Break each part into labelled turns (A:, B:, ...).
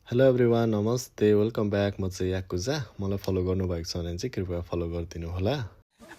A: Hello everyone, नमस्ते, welcome back. म चाहिँ याकुजा। मलाई फलो गर्नुभएको छ भने चाहिँ कृपया फलो गरिदिनु होला।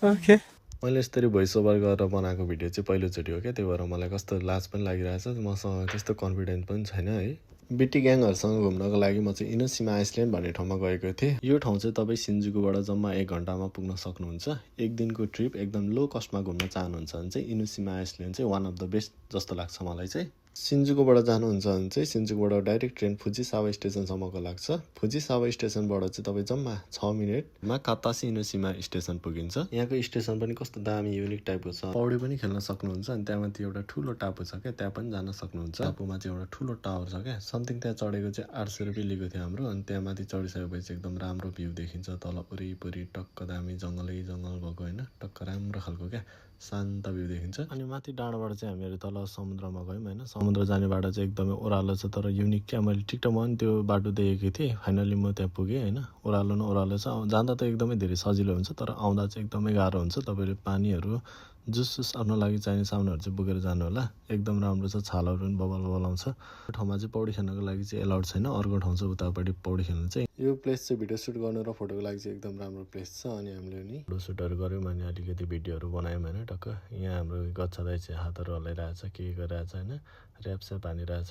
B: ओके
A: मैले यसरी भोइस ओभर गरेर बनाएको भिडियो चाहिँ पहिलोचोटि हो क्या, त्यही भएर मलाई कस्तो लाज पनि लागिरहेछ। मसँग त्यस्तो कन्फिडेन्स पनि छैन है। बिटी ग्याङहरूसँग घुम्नको लागि म चाहिँ इनोसिमा आइसल्यान्ड भन्ने ठाउँमा गएको थिएँ। यो ठाउँ चाहिँ तपाईँ सिन्जुकुबाट जम्मा 1 घन्टामा पुग्न सक्नुहुन्छ। एक दिनको ट्रिप एकदम लो कस्टमा घुम्न चाहनुहुन्छ भने चाहिँ इनोसिमा आइसल्यान्ड चाहिँ वान अफ द बेस्ट जस्तो लाग्छ मलाई चाहिँ। सिन्जुकुबाट जानुहुन्छ भने चाहिँ सिन्जुकुबाट डाइरेक्ट ट्रेन फुजिसावा स्टेसनसम्मको लाग्छ। फुजिसावा स्टेसनबाट चाहिँ तपाईँ जम्मा 6 मिनटमा कातासी इनोसिमा स्टेसन पुगिन्छ। यहाँको स्टेसन पनि कस्तो दामी युनिक टाइपको छ। पौडी पनि खेल्न सक्नुहुन्छ। अनि त्यहाँमाथि एउटा ठुलो टापु छ क्या, त्यहाँ पनि जान सक्नुहुन्छ। टापुमा चाहिँ एउटा ठुलो टावर छ क्या, समथिङ त्यहाँ चढेको चाहिँ 800 रुपियाँ लिएको थियो हाम्रो। अनि त्यहाँमाथि चढिसकेपछि एकदम राम्रो भ्यू देखिन्छ। तल वरिपरि टक्क दामी जङ्गलै जङ्गल भएको होइन, टक्क राम्रो खालको क्या, शान्त भ्यू देखिन्छ। अनि माथि डाँडाबाट चाहिँ हामीहरू तल समुद्रमा गयौँ होइन। समुद्र जाने बाटो चाहिँ एकदमै ओह्रालो छ, तर युनिक क्या। मैले टिकटकमा पनि त्यो बाटो देखेको थिएँ। फाइनली म त्यहाँ पुगेँ होइन। ओह्रालो न ओह्रालो छ। जाँदा त एकदमै धेरै सजिलो हुन्छ, तर आउँदा चाहिँ एकदमै गाह्रो हुन्छ। तपाईँले पानीहरू जुस आफ्नो लागि चाहिने सामानहरू चाहिँ बोकेर जानु होला। एकदम राम्रो छ, छालहरू पनि बबल बबल आउँछ। यो ठाउँमा चाहिँ पौडी खेल्नको लागि चाहिँ एलाउड छैन। अर्को ठाउँ छ उतापट्टि पौडी खेल्नु चाहिँ। यो प्लेस चाहिँ भिडियो सुट गर्नु र फोटोको लागि चाहिँ एकदम राम्रो प्लेस छ। अनि हामीले नि फोटो सुटहरू गऱ्यौँ, अनि अलिकति भिडियोहरू बनायौँ होइन। टक्क यहाँ हाम्रो गच्छा दाइ चाहिँ हातहरू हल्लाइरहेछ, के गरिरहेछ होइन, ऱ्यापस्याप हानिरहेछ।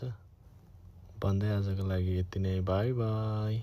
A: भन्दै आजको लागि यति नै, बाई बाई।